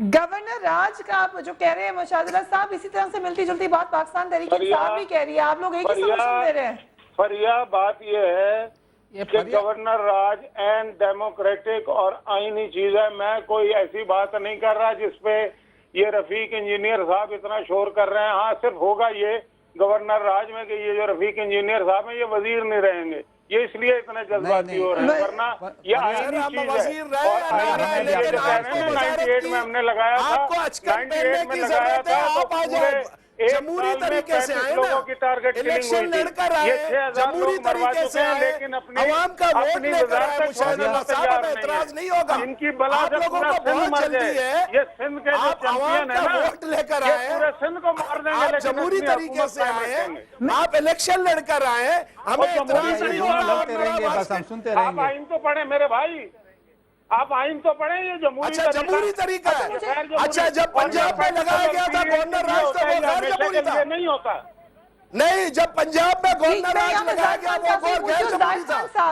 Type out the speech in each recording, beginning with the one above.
Governor राज का आप जो कह रहे हैं मुशाहिदुल्लाह साहब, इसी तरह से मिलती जुलती बात पाकिस्तान तहरीक इंसाफ भी कह रही है। आप लोग एक ही सॉल्यूशन दे रहे हैं। फरिया बात यह है कि गवर्नर राज एंड डेमोक्रेटिक और आईनी चीज है। मैं कोई ऐसी बात नहीं कर रहा जिसपे ये रफीक इंजीनियर साहब इतना शोर कर रहे हैं। हाँ, सिर्फ होगा ये गवर्नर राज में कि ये जो रफीक इंजीनियर साहब हैं ये वजीर नहीं रहेंगे, ये इसलिए इतने जज्बाती हो रहे हैं, वरना ये आईनी चीज है। और 98 में हमने लगाया था, 98 में लगाया था तो पूरे जमहूरी तरीके से आए ना, इलेक्शन लड़कर आए, जमहूरी तरीके से आए, लेकिन अवाम का वोट लेकर आए। मुशाहिदुल्लाह साहब एतराज नहीं होगा, इनकी बला आप लोगों को बहुत जल्दी है। ये सिंध के आप अवाम का वोट लेकर आए, पूरे सिंध को मार देंगे। आप जमहूरी तरीके से आए, आप इलेक्शन लड़कर आए, हमें एतराज नहीं होगा। आप आइन तो पढ़े मेरे भाई, आप आइन तो पढ़े। ये अच्छा जमहूरी तरीका है। अच्छा, जब पंजाब में लगाया गया था गवर्नर राज तो वो गैर जमहूरी था? नहीं होता। नहीं, जब पंजाब में गवर्नर राज लगाया गया वो गैर जमहूरी था।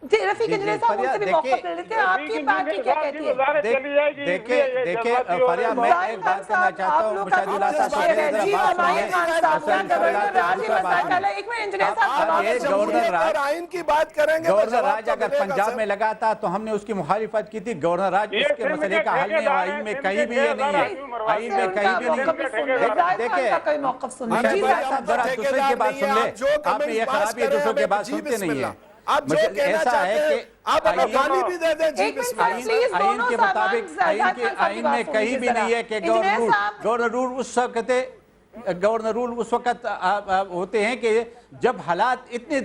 रफीक इंजीनियर साहब उनसे भी मौक़िफ़ ले लेते हैं। आपकी पार्टी क्या कहती है? देखिए फरिया, मैं एक बात करना चाहता हूँ मुशाहिदुल्लाह साहब, गवर्नर आइन की बात करेंगे। गवर्नर राज अगर पंजाब में लगा था तो हमने उसकी मुखालिफत की थी। गवर्नर राज इसके मसले का हल नहीं है, आइन में कहीं भी ये नहीं है, आइन में कहीं भी नहीं। देखिए जरा दूसरे की बात सुन ले, आपने ये खराबी दूसरों की बात सुनते नहीं है। आप जो कहना चाहते हैं आप गाली भी दे दें। आइन के मुताबिक आइन में कहीं भी नहीं है कि गवर्नर रूल उस वक्त होते हैं कि जब हालात इतने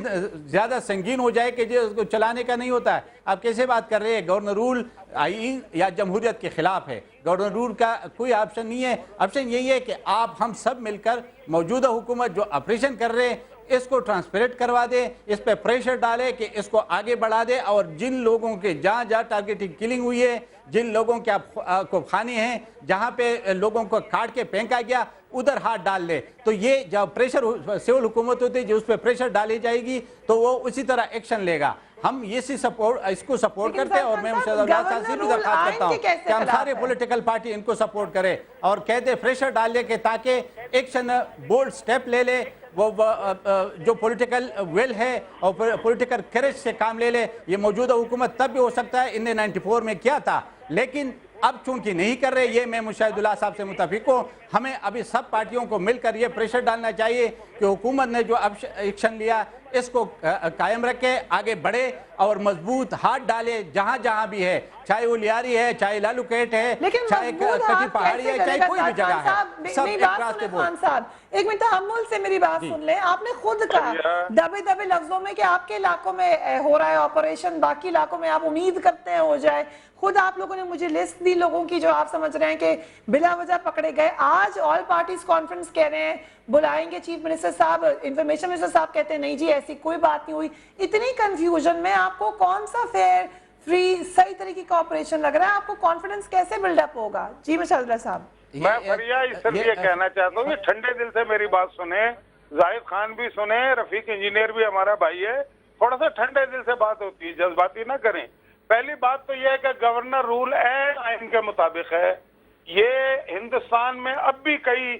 ज्यादा संगीन हो जाए कि जो उसको चलाने का नहीं होता है। आप कैसे बात कर रहे हैं? गवर्नर रूल आइन या जमहूरियत के खिलाफ है। गवर्नर रूल का कोई ऑप्शन नहीं है। ऑप्शन यही है कि आप हम सब मिलकर मौजूदा हुकूमत जो ऑपरेशन कर रहे हैं इसको ट्रांसपेरेंट करवा दे, इस पे प्रेशर डाले कि इसको आगे बढ़ा दे, और जिन लोगों के जहाँ जहाँ टारगेटिंग किलिंग हुई है, जिन लोगों के आपको खाने हैं, जहाँ पे लोगों को काट के फेंका गया उधर हाथ डाल ले। तो ये जब प्रेशर सिविल हुकूमत होती है जो उस पर प्रेशर डाली जाएगी तो वो उसी तरह एक्शन लेगा। हम ये इसको सपोर्ट करते हैं और मैं मुशाहिदुल्लाह साहब से भी दरख्वास्त करता हूँ कि हम सारे पॉलिटिकल पार्टी इनको सपोर्ट करें और कहते प्रेशर डाले के ताकि एक्शन बोल्ड स्टेप ले ले, वो जो पॉलिटिकल विल है और पॉलिटिकल करेज से काम ले ले। ये मौजूदा हुकूमत तब भी हो सकता है, इनने 94 में किया था, लेकिन अब चूंकि नहीं कर रहे, ये मैं मुशाहिदुल्लाह साहब से मुतफिक हूँ। हमें अभी सब पार्टियों को मिलकर ये प्रेशर डालना चाहिए कि हुकूमत ने जो एक्शन लिया इसको कायम रखे, आगे बढ़े और मजबूत हाथ डाले जहाँ जहाँ भी है, चाहे वो लियारी है, चाहे लालूकेट है, चाहे कटी पहाड़ी है, चाहे कोई भी जगह है, सब एक रास्ते पर। एक मिनट अमूल से मेरी बात सुन ले। आपने खुद कहा दबे दबे लफ्जों में कि आपके इलाकों में हो रहा है ऑपरेशन, बाकी इलाकों में आप उम्मीद करते हैं हो जाए। खुद आप लोगों ने मुझे लिस्ट दी लोगों की जो आप समझ रहे हैं कि बिला वजह पकड़े गए। आज ऑल पार्टीज कॉन्फ्रेंस कह रहे हैं बुलाएंगे चीफ मिनिस्टर साहब, इंफॉर्मेशन मिनिस्टर साहब कहते हैं नहीं जी ऐसी कोई बात नहीं हुई। इतनी कंफ्यूजन में आपको कौन सा फेयर फ्री सही तरीके का ऑपरेशन लग रहा है? आपको कॉन्फिडेंस कैसे बिल्डअप होगा? जी मुशाहिदुल्लाह साहब। मैं फरिया इसलिए कहना चाहता हूँ कि ठंडे दिल से मेरी बात सुने, जाहिद खान भी सुने, रफीक इंजीनियर भी हमारा भाई है, थोड़ा सा ठंडे दिल से बात होती है, जज्बाती ना करें। पहली बात तो यह है कि गवर्नर रूल एंड आइन के मुताबिक है। ये हिंदुस्तान में अब भी कई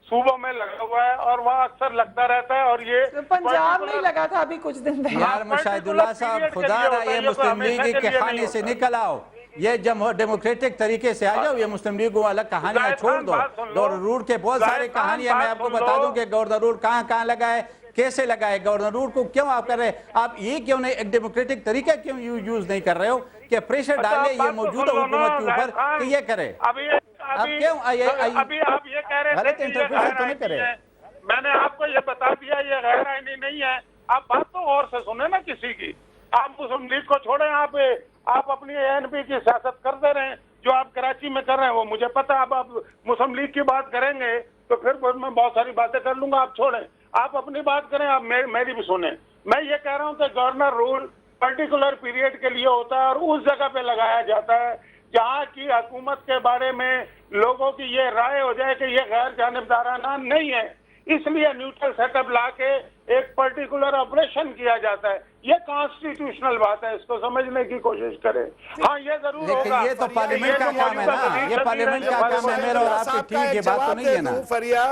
सूबों में लगा हुआ है और वहाँ अक्सर लगता रहता है। और ये तो पंजाब में लगा था अभी कुछ दिन पहले। यार मुशाहिदुल्लाह साहब, खुदा ना ये मुस्लिम लीग के खाने से निकल आओ, ये डेमोक्रेटिक तरीके से आ जाओ, ये मुस्लिम लीग वाला कहानियां छोड़ दो। गवर्नर रूल के बहुत सारे कहानियां मैं आपको बता दूं कि गवर्नर रूल कहाँ कहाँ लगा है, कैसे लगा है। गवर्नर रूल को क्यों आप कर रहे हैं? आप ये क्यों नहीं एक डेमोक्रेटिक तरीका क्यों यूज नहीं कर रहे हो कि प्रेशर डाले ये मौजूदा हुकूमत के ऊपर कि ये करे? आप क्यों अभी आप ये कह रहे गलत इंटरप्रिटेशन तो नहीं करे? मैंने आपको ये बता दिया ये गैर आईनी नहीं है। आप बात तो और से सुने ना किसी की। आप मुस्लिम लीग को छोड़े, आप अपनी ANP की सियासत करते रहे जो आप कराची में कर रहे हैं वो मुझे पता। आप मुस्लिम लीग की बात करेंगे तो फिर मैं बहुत सारी बातें कर लूंगा, आप छोड़ें, आप अपनी बात करें, आप मेरी भी सुने। मैं ये कह रहा हूँ कि गवर्नर रूल पर्टिकुलर पीरियड के लिए होता है और उस जगह पे लगाया जाता है जहाँ की हुकूमत के बारे में लोगों की ये राय हो जाए कि ये गैर जानिबदाराना नहीं है, इसलिए न्यूट्रल सेटअप ला के एक पर्टिकुलर ऑपरेशन किया जाता है। ये कॉन्स्टिट्यूशनल बात है, इसको समझने की कोशिश करें। हाँ, ये जरूर लेकिन होगा, ये तो पार्लियामेंट का काम है ना, ये पार्लियामेंट का काम है मेरा और आपके, ठीक ये बात तो नहीं है ना। फरिया,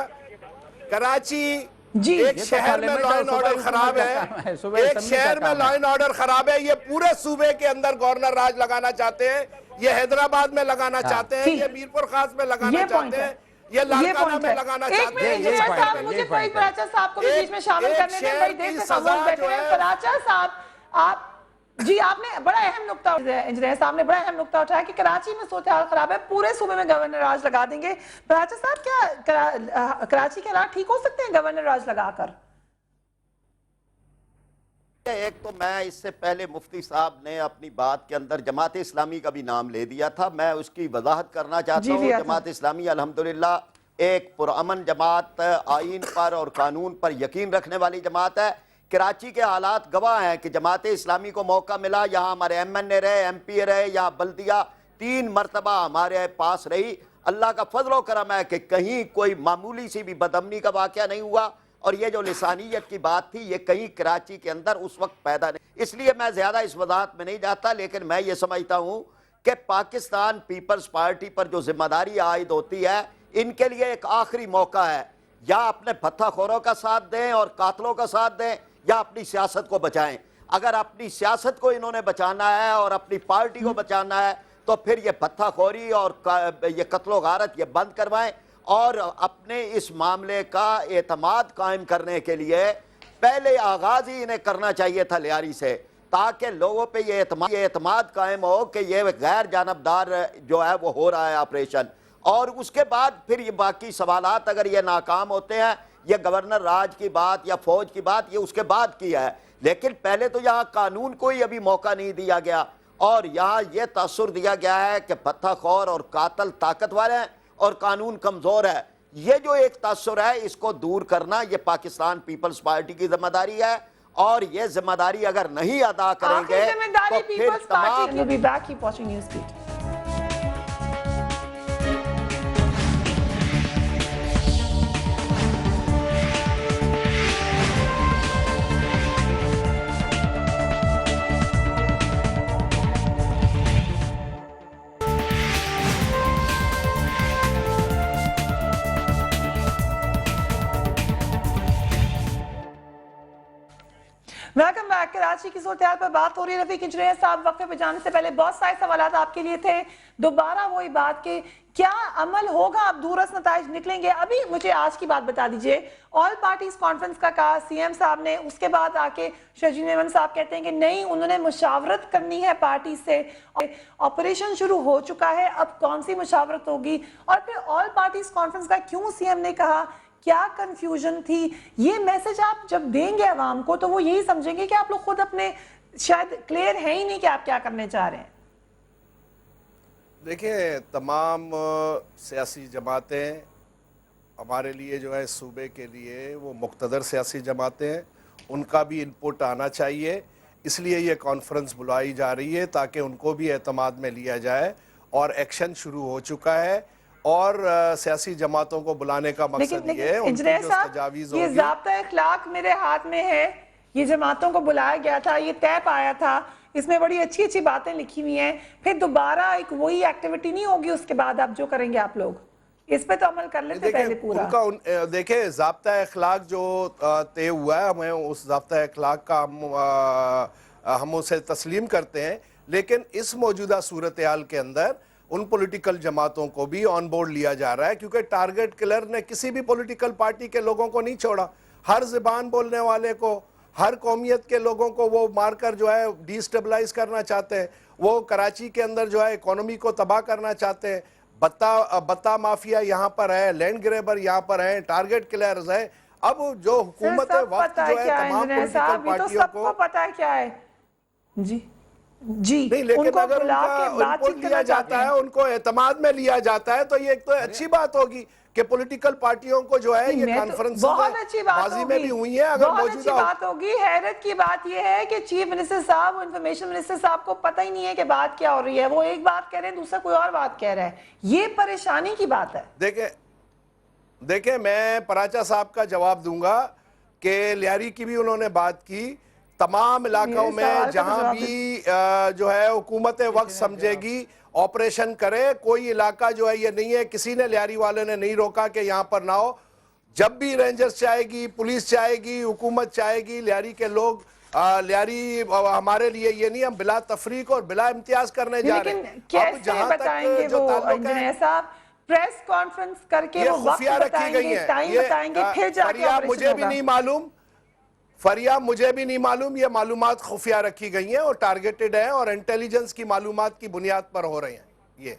कराची जी, एक शहर में लॉ एंड ऑर्डर खराब है, एक शहर में लॉ एंड ऑर्डर खराब है, ये पूरे सूबे के अंदर गवर्नर राज लगाना चाहते हैं, ये हैदराबाद में लगाना चाहते हैं, ये मीरपुर खास में लगाना चाहते हैं, ये लालकाना में लगाना चाहते हैं। इंजीनियर साहब, मुझे फरीद पराचा साहब को भी बीच में शामिल करने दें, बड़ी देर से खामोश बैठे हैं। पराचा साहब, आप जी, आपने बड़ा अहम नुक्ता, इंजीनियर साहब ने बड़ा अहम नुक्ता उठाया कि कराची में सूरत हाल खराब है, पूरे सूबे में गवर्नर राज लगा देंगे। पराचा साहब, क्या कराची के हालात ठीक हो सकते हैं गवर्नर राज लगाकर? एक तो मैं इससे पहले मुफ्ती साहब ने अपनी बात के अंदर जमात इस्लामी का भी नाम ले दिया था, मैं उसकी वजाहत करना चाहता हूँ। जमात इस्लामी अल्हम्दुलिल्लाह एक पुरअमन जमात, आइन पर और कानून पर यकीन रखने वाली जमात है। कराची के हालात गवाह हैं कि जमात इस्लामी को मौका मिला, यहाँ हमारे MNA रहे, MP रहे, यहाँ बल्दिया 3 मरतबा हमारे पास रही। अल्लाह का फजल करम है कि कहीं कोई मामूली सी भी बदअमनी का वाक़या नहीं हुआ, और ये जो लिसानियत की बात थी ये कहीं कराची के अंदर उस वक्त पैदा नहीं। इसलिए मैं ज़्यादा इस वजाहत में नहीं जाता, लेकिन मैं ये समझता हूँ कि पाकिस्तान पीपल्स पार्टी पर जो जिम्मेदारी आयद होती है, इनके लिए एक आखिरी मौका है, या अपने भत्ताखोरों का साथ दें और कातलों का साथ दें, या अपनी सियासत को बचाएं। अगर अपनी सियासत को इन्होंने बचाना है और अपनी पार्टी को बचाना है, तो फिर ये भत्ताखोरी और ये कत्लो गारत ये बंद करवाएं, और अपने इस मामले का एतमाद कायम करने के लिए पहले आगाज ही इन्हें करना चाहिए था लियारी से, ताकि लोगों पे ये एतमाद कायम हो कि ये गैर जानबदार जो है वो हो रहा है ऑपरेशन। और उसके बाद फिर ये बाकी सवालात अगर ये नाकाम होते हैं, ये गवर्नर राज की बात या फौज की बात ये उसके बाद की है, लेकिन पहले तो यहाँ कानून को ही अभी मौका नहीं दिया गया, और यहाँ ये तासुर दिया गया है कि भत्ताखोर और कातल ताकतवर हैं और कानून कमजोर है। ये जो एक तासुर है, इसको दूर करना ये पाकिस्तान पीपल्स पार्टी की जिम्मेदारी है, और ये जिम्मेदारी अगर नहीं अदा करेंगे तो फिर तमाम वेलकम बैक। कराची की सूरत पर बात हो रही है। रफीक इंजीनियर साहब, वक्फे पे जाने से पहले बहुत सारे सवालात आपके लिए थे। दोबारा वही बात के क्या अमल होगा, अब दूरस नताइज निकलेंगे? अभी मुझे आज की बात बता दीजिए। ऑल पार्टीज कॉन्फ्रेंस का कहा सीएम साहब ने, उसके बाद आके शजीन मेमन साहब कहते हैं कि नहीं, उन्होंने मुशावरत करनी है पार्टी से, ऑपरेशन शुरू हो चुका है, अब कौन सी मुशावरत होगी? और फिर ऑल पार्टीज कॉन्फ्रेंस का क्यों सीएम ने कहा, क्या कंफ्यूजन थी? ये मैसेज आप जब देंगे अवाम को तो वो यही समझेंगे कि आप लोग खुद अपने शायद क्लियर है ही नहीं कि आप क्या करने चाह रहे हैं। देखिए, तमाम सियासी जमातें हमारे लिए जो है सूबे के लिए वो मुक़्तदर सियासी जमातें हैं, उनका भी इनपुट आना चाहिए। इसलिए ये कॉन्फ्रेंस बुलाई जा रही है ताकि उनको भी एतमाद में लिया जाए, और एक्शन शुरू हो चुका है, और सियासी जमातों को बुलाने का मकसद ये है इंजीनियर साहब, ये ज़ाब्ता इखलाक मेरे हाथ में है, ये जमातों को बुलाया गया था, ये तय पाया था, इसमें बड़ी अच्छी अच्छी बातें लिखी हुई हैं, फिर दोबारा एक वही एक्टिविटी नहीं होगी उसके बाद आप जो करेंगे आप लोग, इस पे तो अमल कर लेते पहले पूरा। उनका देखे ज़ाब्ता इखलाक जो तय हुआ है, हमें उस ज़ाब्ता इखलाक का हम उसे तस्लीम करते हैं, लेकिन इस मौजूदा सूरत हाल के अंदर उन पॉलिटिकल जमातों को भी ऑन बोर्ड लिया जा रहा है, क्योंकि टारगेट किलर ने किसी भी पॉलिटिकल पार्टी के लोगों को नहीं छोड़ा। हर ज़बान बोलने वाले को, हर कौमियत के लोगों को वो मारकर जो है डिस्टेबलाइज करना चाहते हैं। वो कराची के अंदर जो है इकोनॉमी को तबाह करना चाहते हैं। बत्ता माफिया यहाँ पर है, लैंड ग्रेबर यहाँ पर है, टारगेट किलर्स है। अब जो हुकूमत वक्त जो है तमाम पॉलिटिकल पार्टियों को पता है क्या है जी नहीं, लेकिन अगर उनको लिया जाता है, उनको एतमाद में लिया जाता है, तो ये एक तो अच्छी बात होगी कि पॉलिटिकल पार्टियों को जो है ये कॉन्फ्रेंस बहुत अच्छी बात में भी हुई है। अगर बहुत अच्छी बात होगी। हैरत की बात ये है कि चीफ मिनिस्टर साहब, इंफॉर्मेशन मिनिस्टर साहब को पता ही नहीं है कि बात क्या हो रही है। वो एक बात कह रहे हैं, दूसरा कोई और बात कह रहा है। ये परेशानी की बात है। देखें मैं पराचा साहब का जवाब दूंगा कि लियारी की भी उन्होंने बात की तमाम इलाकों में जहां भी जो है हुकूमत वक्त समझेगी ऑपरेशन करे। कोई इलाका जो है ये नहीं है, किसी ने लियारी वाले ने नहीं रोका कि यहाँ पर ना हो। जब भी रेंजर्स चाहेगी, पुलिस चाहेगी, हुकूमत चाहेगी, लियारी के लोग लियारी हमारे लिए ये नहीं, हम बिला तफरीक और बिला इम्तियाज करने जा रहे हैं। कैसे बताएंगे वो इंजीनियर साहब? प्रेस कॉन्फ्रेंस करके ये वो वक्त खुफिया रखी गई है, टाइम बताएंगे, फिर जाके ऑपरेशन मुझे भी नहीं मालूम, फरिया मुझे भी नहीं मालूम, ये मालूमात खुफिया रखी गई हैं और टारगेटेड हैं और इंटेलिजेंस की मालूमात की बुनियाद पर हो रहे हैं ये।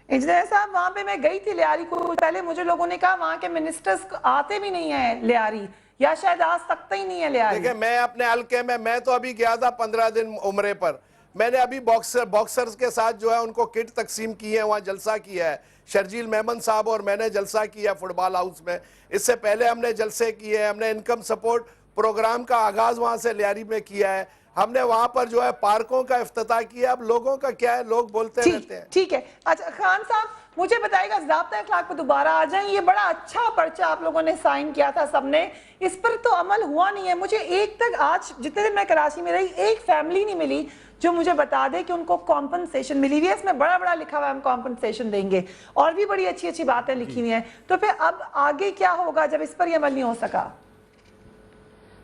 इंजीनियर साहब वहां पे मैं गई थी लियारी को, पहले मुझे लोगों ने कहा वहां के मिनिस्टर्स आते भी नहीं है लियारी, या शायद आ सकता ही नहीं है लियारी। देखिए मैं अपने हल्के में, मैं तो अभी गया था 15 दिन उम्रे पर, मैंने अभी बॉक्सर्स के साथ जो है उनको किट तकसीम की है, वहाँ जलसा किया है। शर्जील मेमन साहब और मैंने जलसा किया फुटबॉल हाउस में। इससे पहले हमने जलसे किए हैं, हमने इनकम सपोर्ट प्रोग्राम का आगाज वहाँ से लियारी में किया है। हमने वहाँ पर जो है पार्कों का इफ्तिताह किया। अब लोगों का क्या है, लोग बोलते रहते हैं। ठीक है। अच्छा खान साहब मुझे बताइएगा, ज़ाब्ता अखलाक पे दोबारा आ जाएं। ये बड़ा अच्छा पर्चा आप लोगों ने साइन किया था सबने, इस पर तो अमल हुआ नहीं है। मुझे एक तक आज जितने दिन मैं कराची में रही, एक फैमिली नहीं मिली जो मुझे बता दे कि उनको कॉम्पनसेशन मिली हुई है। इसमें बड़ा बड़ा लिखा हुआ है हम कॉम्पनसेशन देंगे, और भी बड़ी अच्छी अच्छी बातें लिखी हुई हैं। तो फिर अब आगे क्या होगा जब इस पर यह अमल नहीं हो सका?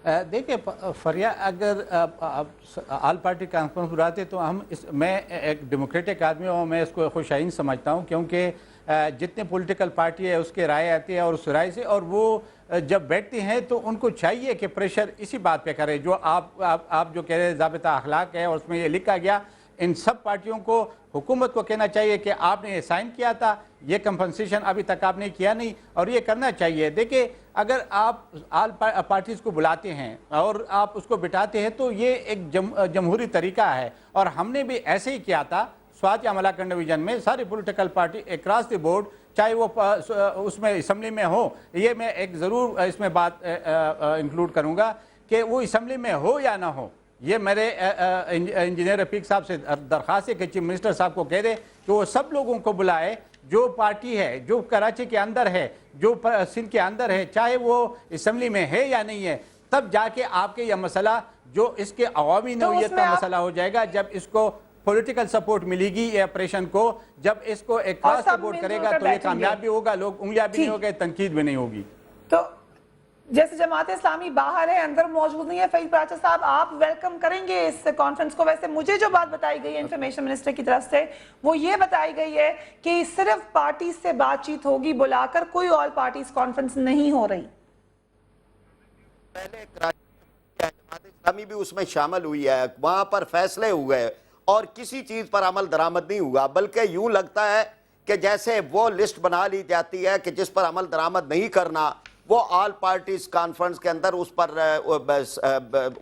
देखिए फरिया, अगर आल पार्टी कॉन्फ्रेंस बुलाते तो मैं एक डेमोक्रेटिक आदमी हूँ, मैं इसको खुशाइन समझता हूँ, क्योंकि जितने पॉलिटिकल पार्टी है उसके राय आती है और उस राय से, और वो जब बैठती हैं तो उनको चाहिए कि प्रेशर इसी बात पे करें जो आप जो कह रहे हैं ज़ाबिता अखलाक है और उसमें ये लिखा गया। इन सब पार्टियोयों को, हुकूमत को कहना चाहिए कि आपने ये साइन किया था, ये कंपनसेशन अभी तक आपने किया नहीं और ये करना चाहिए। देखिए अगर आप आल पार्टीज़ को बुलाते हैं और आप उसको बिठाते हैं तो ये एक जमहूरी तरीका है, और हमने भी ऐसे ही किया था स्वात या मलाकंड डिवीजन में। सारी political party across the board, चाहे वो उसमें असम्बली में हो, ये मैं एक ज़रूर इसमें बात इंक्लूड करूँगा कि वो असम्बली में हो या ना हो, ये मेरे इंजीनियर रफीक साहब से दरख्वास्त है कि चीफ मिनिस्टर साहब को कह दे कि वो सब लोगों को बुलाए जो पार्टी है, जो कराची के अंदर है, जो सिंध के अंदर है, चाहे वो असम्बली में है या नहीं है, तब जाके आपके यह मसला जो इसके अवामी नौइयत का मसला हो जाएगा। जब इसको पॉलिटिकल सपोर्ट मिलेगी ये ऑपरेशन को, जब इसको एक खास सपोर्ट करेगा तो ये कामयाब भी होगा, लोग उंगलियां भी नहीं होगी, तनकीद भी नहीं होगी। तो जैसे जमात इस्लामी बाहर है, अंदर मौजूद नहीं है, फईद पाचा साहब आप वेलकम करेंगे इस कॉन्फ्रेंस को? वैसे मुझे जो बात बताई गई है इंफॉर्मेशन मिनिस्टर की तरफ से, वो ये बताई गई है कि सिर्फ पार्टी से बातचीत होगी, बुलाकर कोई ऑल पार्टीज कॉन्फ्रेंस नहीं हो रही। पहले जमात इस्लामी भी उसमें शामिल हुई है, वहां पर फैसले हुए और किसी चीज पर अमल दरामद नहीं हुआ, बल्कि यूं लगता है कि जैसे वो लिस्ट बना ली जाती है कि जिस पर अमल दरामद नहीं करना, वो ऑल पार्टीज कॉन्फ्रेंस के अंदर उस पर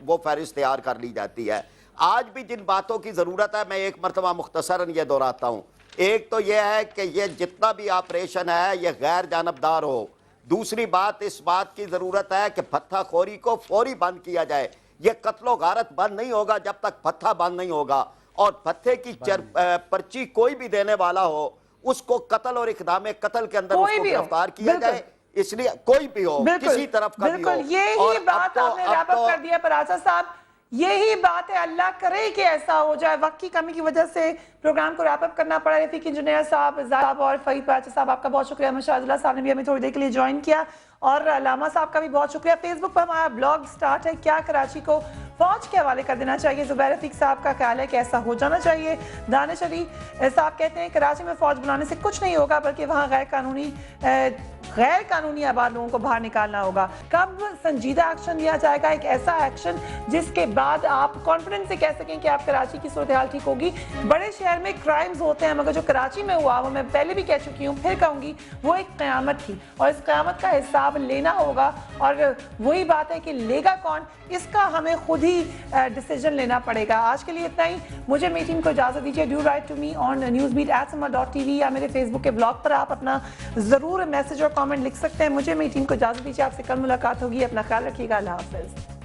वो फहरिस्त तैयार कर ली जाती है। आज भी जिन बातों की ज़रूरत है मैं एक मरतबा मुख्तसरन ये दोहराता हूँ। एक तो यह है कि ये जितना भी ऑपरेशन है ये गैर जानबदार हो। दूसरी बात, इस बात की ज़रूरत है कि भत्ताखोरी को फौरी बंद किया जाए। ये कत्लो गारत बंद नहीं होगा जब तक भत्ता बंद नहीं होगा, और भत्ते की पर्ची कोई भी देने वाला हो उसको कत्ल और इक़दाम कत्ल के अंदर उसको गिरफ्तार किया जाए। इसलिए कोई भी हो, किसी तरफ का भी हो। यही बात आपने रैप अप कर दिया पराचा साहब, यही बात है। अल्लाह करे कि ऐसा हो जाए। वक्त की कमी की वजह से प्रोग्राम को रैप अप करना पड़ा। रफीक इंजीनियर साहब और फईद पाचा साहब आपका बहुत शुक्रिया। मशाअल्लाह साहब ने भी हमें थोड़ी देर के लिए ज्वाइन किया, और अलामा साहब का भी बहुत शुक्रिया। फेसबुक पर हमारा ब्लॉग स्टार्ट है, क्या कराची को फौज के हवाले कर देना चाहिए? जुबैर रफीक साहब का ख्याल है कि ऐसा हो जाना चाहिए। दानिश अली साहब कहते हैं कराची में फौज बुलाने से कुछ नहीं होगा, बल्कि वहाँ गैर कानूनी आबाद लोगों को बाहर निकालना होगा। कब संजीदा एक्शन लिया जाएगा? एक ऐसा एक्शन जिसके बाद आप कॉन्फिडेंस से कह सकें कि आप कराची की सूरत हाल ठीक होगी। बड़े शहर में क्राइम्स होते हैं, मगर जो कराची में हुआ वो मैं पहले भी कह चुकी हूँ, फिर कहूँगी, वो एक क़यामत थी, और इस क़यामत का हिसाब लेना होगा। और वही बात है कि लेगा कौन, इसका हमें खुद ही डिसीजन लेना पड़ेगा। आज के लिए इतना ही। मुझे मेरी टीम को इजाज़त दीजिए। Do write to me on newsbeat@sama.tv या मेरे फेसबुक के ब्लॉग पर आप अपना ज़रूर मैसेज और कमेंट लिख सकते हैं। मुझे मेरी टीम को इजाज़त दीजिए। आपसे कल मुलाकात होगी। अपना ख्याल रखिएगा। अल्लाह हाफ़िज़।